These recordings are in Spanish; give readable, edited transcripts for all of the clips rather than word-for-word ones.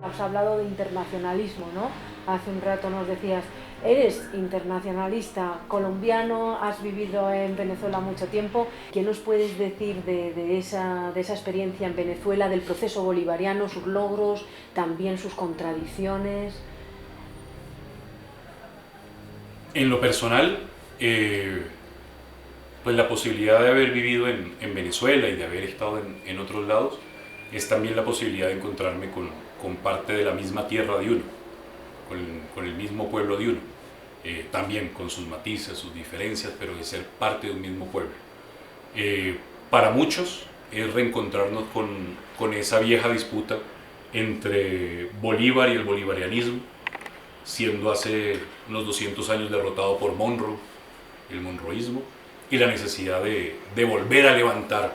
Has hablado de internacionalismo, ¿no? Hace un rato nos decías, eres internacionalista colombiano, has vivido en Venezuela mucho tiempo. ¿Qué nos puedes decir de esa experiencia en Venezuela, del proceso bolivariano, sus logros, también sus contradicciones? En lo personal, pues la posibilidad de haber vivido en Venezuela y de haber estado en otros lados es también la posibilidad de encontrarme con parte de la misma tierra de uno, con el mismo pueblo de uno, también con sus matices, sus diferencias, pero de ser parte de un mismo pueblo. Para muchos es reencontrarnos con esa vieja disputa entre Bolívar y el bolivarianismo, siendo hace unos 200 años derrotado por Monroe, el monroísmo, y la necesidad de volver a levantar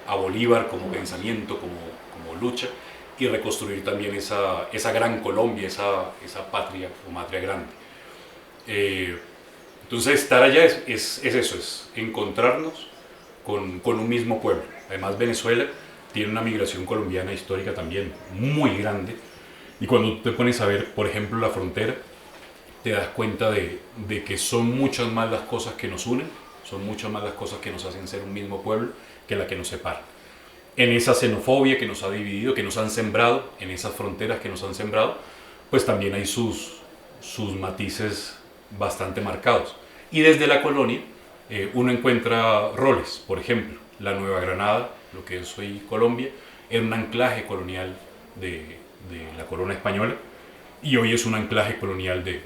a Bolívar como pensamiento, como lucha, y reconstruir también esa gran Colombia, esa patria o matria grande. Entonces estar allá es eso, es encontrarnos con un mismo pueblo. Además Venezuela tiene una migración colombiana histórica también muy grande, y cuando te pones a ver, por ejemplo, la frontera, te das cuenta de que son muchas más las cosas que nos unen, son muchas más las cosas que nos hacen ser un mismo pueblo que la que nos separan. En esa xenofobia que nos ha dividido, que nos han sembrado, en esas fronteras que nos han sembrado, pues también hay sus matices bastante marcados. Y desde la colonia uno encuentra roles, por ejemplo, la Nueva Granada, lo que es hoy Colombia, era un anclaje colonial de la corona española y hoy es un anclaje colonial de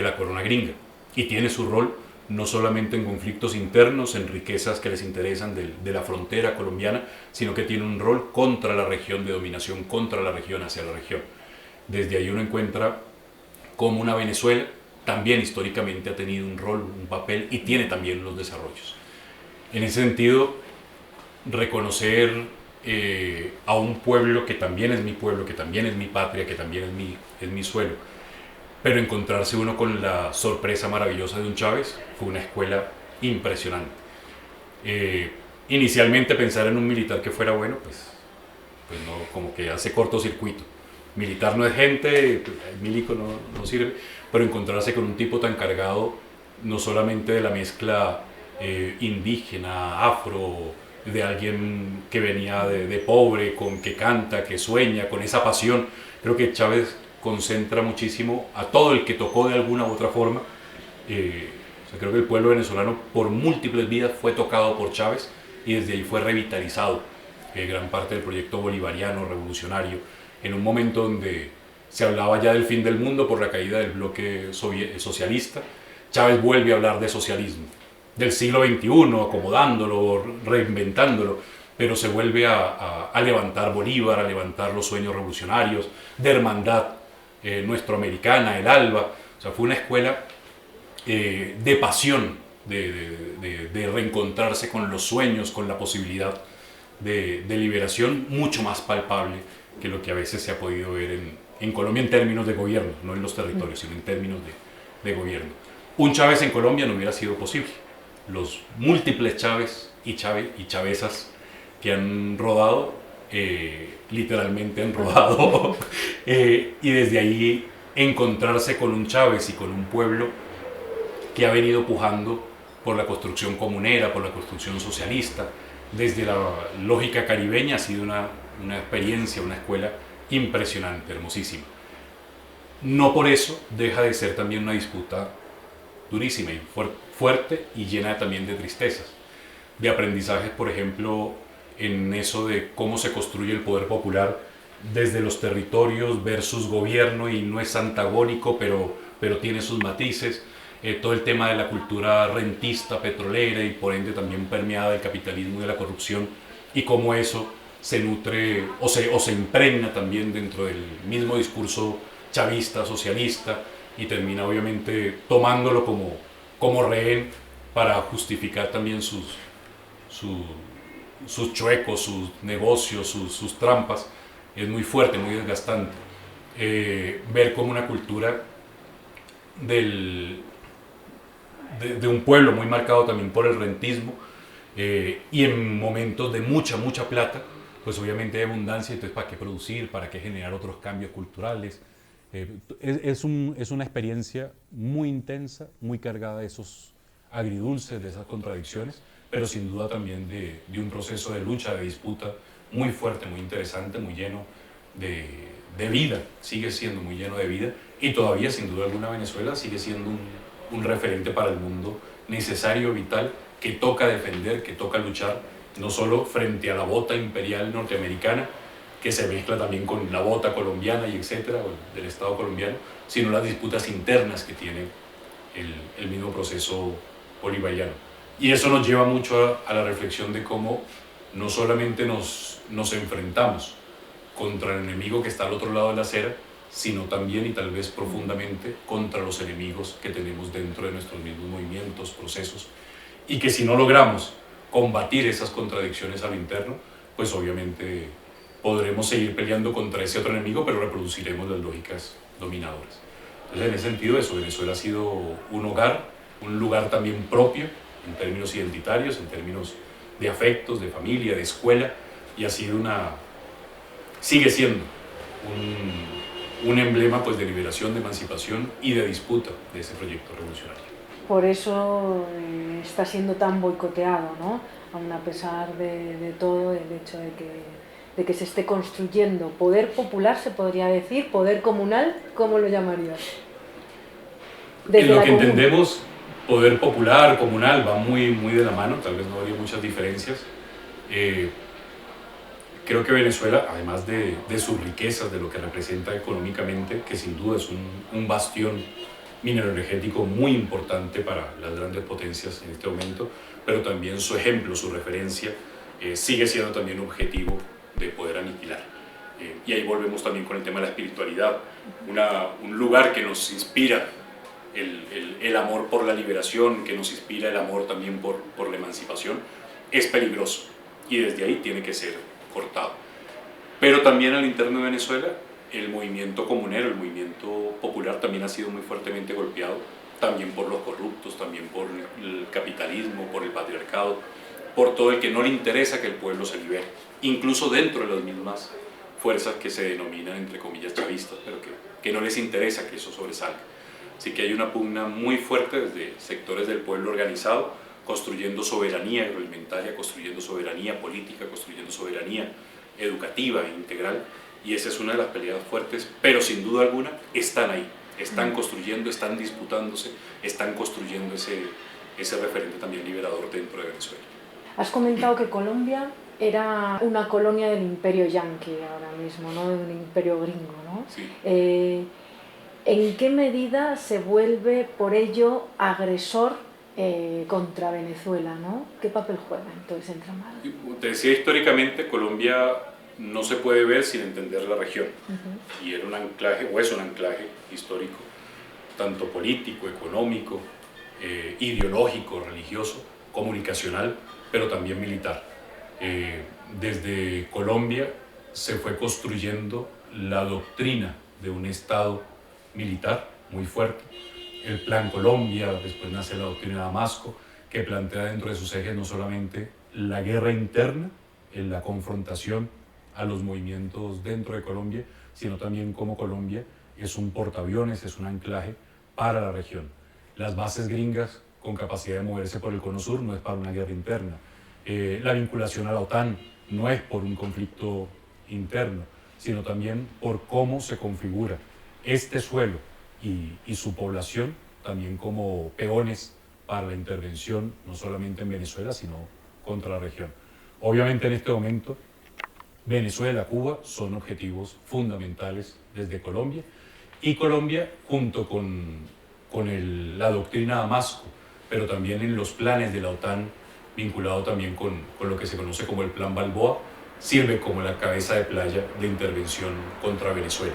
la corona gringa. Y tiene su rol no solamente en conflictos internos, en riquezas que les interesan de la frontera colombiana, sino que tiene un rol contra la región, de dominación contra la región, hacia la región. Desde ahí uno encuentra cómo una Venezuela también históricamente ha tenido un rol, un papel y tiene también los desarrollos. En ese sentido, reconocer a un pueblo que también es mi pueblo, que también es mi patria, que también es mi suelo, pero encontrarse uno con la sorpresa maravillosa de un Chávez fue una escuela impresionante. Inicialmente pensar en un militar que fuera bueno, pues no, como que hace cortocircuito. Militar no es gente, el milico no sirve, pero encontrarse con un tipo tan cargado, no solamente de la mezcla indígena, afro, de alguien que venía de pobre, con que canta, que sueña, con esa pasión. Creo que Chávez concentra muchísimo a todo el que tocó de alguna u otra forma. O sea, creo que el pueblo venezolano por múltiples vidas fue tocado por Chávez y desde ahí fue revitalizado gran parte del proyecto bolivariano, revolucionario, en un momento donde se hablaba ya del fin del mundo por la caída del bloque socialista. Chávez vuelve a hablar de socialismo, del siglo XXI, acomodándolo, reinventándolo, pero se vuelve a levantar Bolívar, a levantar los sueños revolucionarios, de hermandad nuestroamericana, el ALBA. O sea, fue una escuela de pasión, de reencontrarse con los sueños, con la posibilidad de liberación mucho más palpable que lo que a veces se ha podido ver en Colombia en términos de gobierno, no en los territorios, sino en términos de gobierno. Un Chávez en Colombia no hubiera sido posible. Los múltiples Chávez y Chávezas que han rodado, literalmente han rodado, y desde ahí encontrarse con un Chávez y con un pueblo que ha venido pujando por la construcción comunera, por la construcción socialista, desde la lógica caribeña ha sido una experiencia, una escuela impresionante, hermosísima. No por eso deja de ser también una disputa durísima y fuerte y llena también de tristezas, de aprendizajes, por ejemplo, en eso de cómo se construye el poder popular desde los territorios versus gobierno, y no es antagónico, pero tiene sus matices. Todo el tema de la cultura rentista, petrolera y por ende también permeada del capitalismo y de la corrupción, y cómo eso se nutre o se impregna también dentro del mismo discurso chavista, socialista, y termina obviamente tomándolo como rehén para justificar también sus chuecos, sus negocios, sus trampas. Es muy fuerte, muy desgastante. Ver como una cultura de un pueblo muy marcado también por el rentismo, y en momentos de mucha plata, pues obviamente hay abundancia, entonces ¿para qué producir? ¿Para qué generar otros cambios culturales? Es una experiencia muy intensa, muy cargada de esos agridulces, de esas contradicciones, pero sin duda también de un proceso de lucha, de disputa muy fuerte, muy interesante, muy lleno de vida, sigue siendo muy lleno de vida, y todavía sin duda alguna Venezuela sigue siendo un referente para el mundo necesario, vital, que toca defender, que toca luchar, no solo frente a la bota imperial norteamericana, que se mezcla también con la bota colombiana y etcétera, del Estado colombiano, sino las disputas internas que tiene el mismo proceso bolivariano. Y eso nos lleva mucho a la reflexión de cómo no solamente nos enfrentamos contra el enemigo que está al otro lado de la acera, sino también y tal vez profundamente contra los enemigos que tenemos dentro de nuestros mismos movimientos, procesos, y que si no logramos combatir esas contradicciones a lo interno, pues obviamente podremos seguir peleando contra ese otro enemigo, pero reproduciremos las lógicas dominadoras. Entonces, en ese sentido, eso, Venezuela ha sido un hogar, un lugar también propio, en términos identitarios, en términos de afectos, de familia, de escuela, y ha sido sigue siendo un emblema pues, de liberación, de emancipación y de disputa de ese proyecto revolucionario. Por eso está siendo tan boicoteado, ¿no? Aun a pesar de todo, el hecho de que se esté construyendo poder popular, se podría decir, poder comunal, ¿cómo lo llamarías? En lo que entendemos, poder popular, comunal, va muy de la mano, tal vez no habría muchas diferencias. Creo que Venezuela, además de sus riquezas, de lo que representa económicamente, que sin duda es un bastión minero-energético muy importante para las grandes potencias en este momento, pero también su ejemplo, su referencia, sigue siendo también objetivo de poder aniquilar. Y ahí volvemos también con el tema de la espiritualidad, un lugar que nos inspira el amor por la liberación, que nos inspira el amor también por la emancipación, es peligroso y desde ahí tiene que ser cortado. Pero también al interno de Venezuela, el movimiento comunero, el movimiento popular también ha sido muy fuertemente golpeado, también por los corruptos, también por el capitalismo, por el patriarcado, por todo el que no le interesa que el pueblo se libere, incluso dentro de las mismas fuerzas que se denominan, entre comillas, chavistas, pero que no les interesa que eso sobresalga. Así que hay una pugna muy fuerte desde sectores del pueblo organizado, construyendo soberanía agroalimentaria, construyendo soberanía política, construyendo soberanía educativa e integral, y esa es una de las peleas fuertes, pero sin duda alguna están ahí, están construyendo, están disputándose, están construyendo ese referente también liberador dentro de Venezuela. Has comentado que Colombia era una colonia del imperio yanqui ahora mismo, ¿no? De un imperio gringo, ¿no? Sí. ¿En qué medida se vuelve por ello agresor contra Venezuela, ¿no? ¿Qué papel juega entonces entramado? Te decía, históricamente Colombia no se puede ver sin entender la región, y era un anclaje, o es un anclaje histórico, tanto político, económico, ideológico, religioso, comunicacional, pero también militar. Desde Colombia se fue construyendo la doctrina de un Estado militar muy fuerte, el Plan Colombia, después nace la doctrina de Damasco, que plantea dentro de sus ejes no solamente la guerra interna, en la confrontación a los movimientos dentro de Colombia, sino también cómo Colombia es un portaaviones, es un anclaje para la región. Las bases gringas con capacidad de moverse por el Cono Sur no es para una guerra interna. La vinculación a la OTAN no es por un conflicto interno, sino también por cómo se configura este suelo y su población también como peones para la intervención, no solamente en Venezuela, sino contra la región. Obviamente en este momento Venezuela, Cuba son objetivos fundamentales desde Colombia, y Colombia junto con la doctrina Damasco, pero también en los planes de la OTAN, vinculado también con lo que se conoce como el Plan Balboa, sirve como la cabeza de playa de intervención contra Venezuela.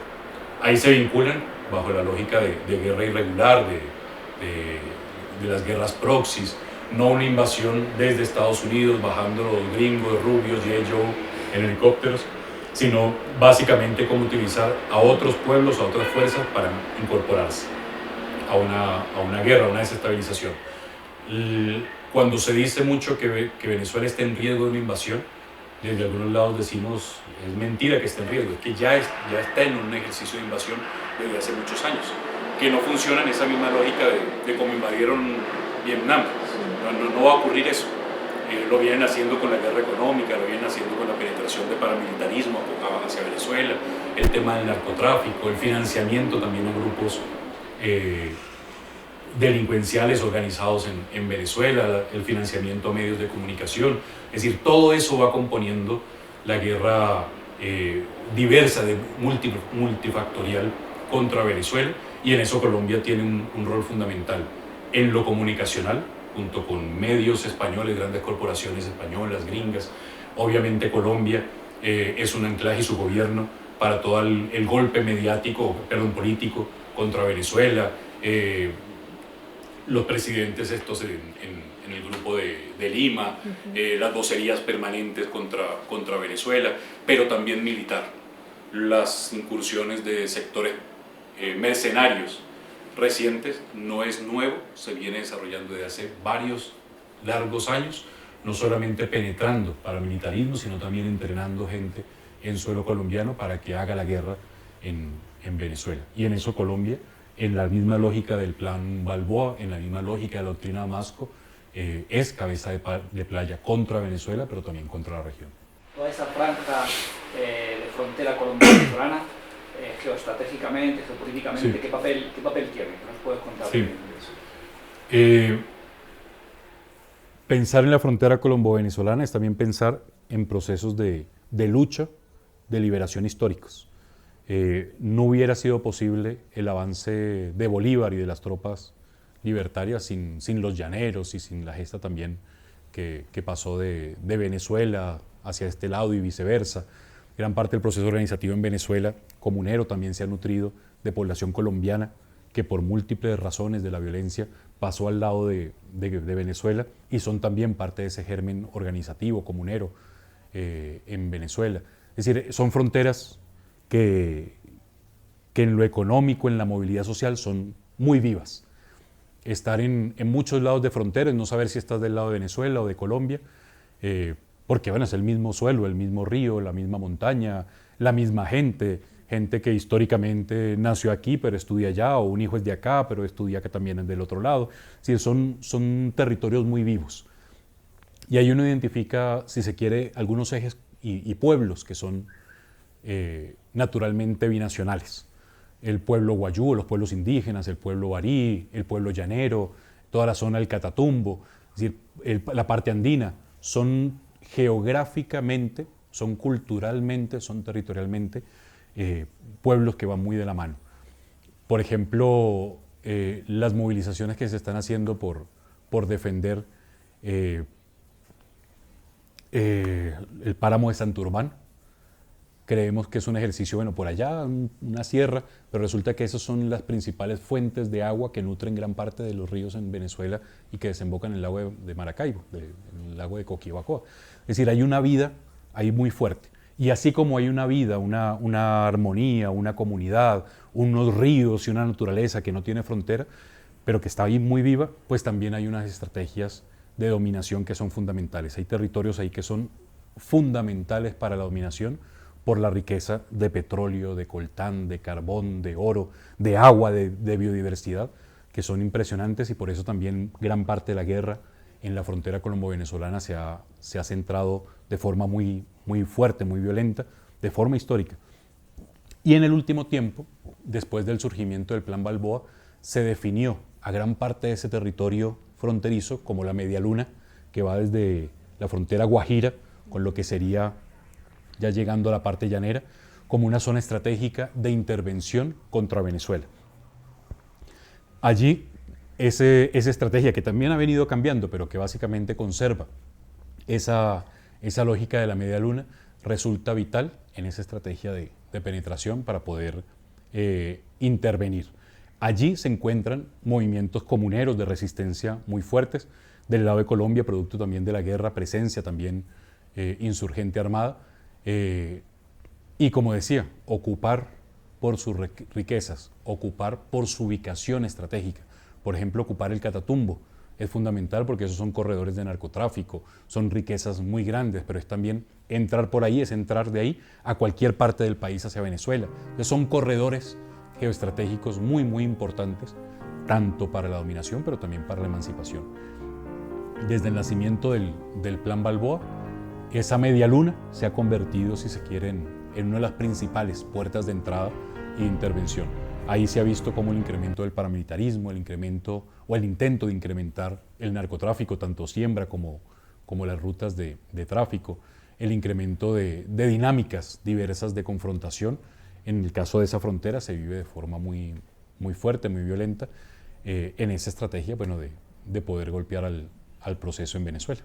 Ahí se vinculan bajo la lógica de guerra irregular, de las guerras proxies, no una invasión desde Estados Unidos bajando los gringos, rubios, G.I. Joe en helicópteros, sino básicamente cómo utilizar a otros pueblos, a otras fuerzas para incorporarse a una guerra, a una desestabilización. Cuando se dice mucho que Venezuela está en riesgo de una invasión, desde algunos lados decimos, es mentira que esté en riesgo, es que ya está en un ejercicio de invasión desde hace muchos años, que no funciona en esa misma lógica de cómo invadieron Vietnam. No va a ocurrir eso. Lo vienen haciendo con la guerra económica, lo vienen haciendo con la penetración de paramilitarismo hacia Venezuela, el tema del narcotráfico, el financiamiento también a grupos delincuenciales organizados en Venezuela, el financiamiento a medios de comunicación. Es decir, todo eso va componiendo la guerra diversa, multifactorial contra Venezuela, y en eso Colombia tiene un rol fundamental en lo comunicacional, junto con medios españoles, grandes corporaciones españolas, gringas. Obviamente Colombia es un anclaje, y su gobierno, para todo el golpe político contra Venezuela. Los presidentes estos en el grupo de Lima, las vocerías permanentes contra Venezuela, pero también militar. Las incursiones de sectores mercenarios recientes no es nuevo, se viene desarrollando desde hace varios largos años, no solamente penetrando paramilitarismo, sino también entrenando gente en suelo colombiano para que haga la guerra en Venezuela. Y en eso Colombia, en la misma lógica del plan Balboa, en la misma lógica de la doctrina Damasco, es cabeza de playa contra Venezuela, pero también contra la región. Toda esa franja de frontera colombo-venezolana, geoestratégicamente, geopolíticamente, sí. ¿Qué papel tiene? ¿Qué nos puedes contar de eso? Pensar en la frontera colombo-venezolana es también pensar en procesos de lucha, de liberación históricos. No hubiera sido posible el avance de Bolívar y de las tropas libertarias sin los llaneros y sin la gesta también que pasó de Venezuela hacia este lado y viceversa. Gran parte del proceso organizativo en Venezuela comunero también se ha nutrido de población colombiana que por múltiples razones de la violencia pasó al lado de Venezuela y son también parte de ese germen organizativo comunero en Venezuela. Es decir, son fronteras que en lo económico, en la movilidad social, son muy vivas. Estar en muchos lados de fronteras, no saber si estás del lado de Venezuela o de Colombia, porque bueno, es el mismo suelo, el mismo río, la misma montaña, la misma gente que históricamente nació aquí pero estudia allá, o un hijo es de acá pero estudia acá también del otro lado. Es decir, son territorios muy vivos. Y ahí uno identifica, si se quiere, algunos ejes y pueblos que son naturalmente binacionales. El pueblo guayú, los pueblos indígenas, el pueblo barí, el pueblo llanero, toda la zona del Catatumbo, es decir, la parte andina, son geográficamente, son culturalmente, son territorialmente pueblos que van muy de la mano. Por ejemplo, las movilizaciones que se están haciendo por defender el páramo de Santurbán. Creemos que es un ejercicio, bueno, por allá, una sierra, pero resulta que esas son las principales fuentes de agua que nutren gran parte de los ríos en Venezuela y que desembocan en el lago de Maracaibo, en el lago de Coquibacoa. Es decir, hay una vida ahí muy fuerte. Y así como hay una vida, una armonía, una comunidad, unos ríos y una naturaleza que no tiene frontera, pero que está ahí muy viva, pues también hay unas estrategias de dominación que son fundamentales. Hay territorios ahí que son fundamentales para la dominación por la riqueza de petróleo, de coltán, de carbón, de oro, de agua, de biodiversidad, que son impresionantes, y por eso también gran parte de la guerra en la frontera colombo-venezolana se ha centrado de forma muy, muy fuerte, muy violenta, de forma histórica. Y en el último tiempo, después del surgimiento del Plan Balboa, se definió a gran parte de ese territorio fronterizo como la media luna, que va desde la frontera guajira, con lo que sería, ya llegando a la parte llanera, como una zona estratégica de intervención contra Venezuela. Allí, esa estrategia que también ha venido cambiando, pero que básicamente conserva esa lógica de la media luna, resulta vital en esa estrategia de penetración para poder intervenir. Allí se encuentran movimientos comuneros de resistencia muy fuertes, del lado de Colombia, producto también de la guerra, presencia también insurgente armada, y como decía, ocupar por sus riquezas, ocupar por su ubicación estratégica. Por ejemplo, ocupar el Catatumbo es fundamental porque esos son corredores de narcotráfico, son riquezas muy grandes, pero es también entrar por ahí, es entrar de ahí a cualquier parte del país hacia Venezuela. Entonces son corredores geoestratégicos muy, muy importantes, tanto para la dominación, pero también para la emancipación. Desde el nacimiento del Plan Balboa, esa media luna se ha convertido, si se quiere, en una de las principales puertas de entrada y de intervención. Ahí se ha visto como el incremento del paramilitarismo, el incremento o el intento de incrementar el narcotráfico, tanto siembra como las rutas de tráfico, el incremento de dinámicas diversas de confrontación. En el caso de esa frontera se vive de forma muy, muy fuerte, muy violenta, en esa estrategia, bueno, de poder golpear al proceso en Venezuela.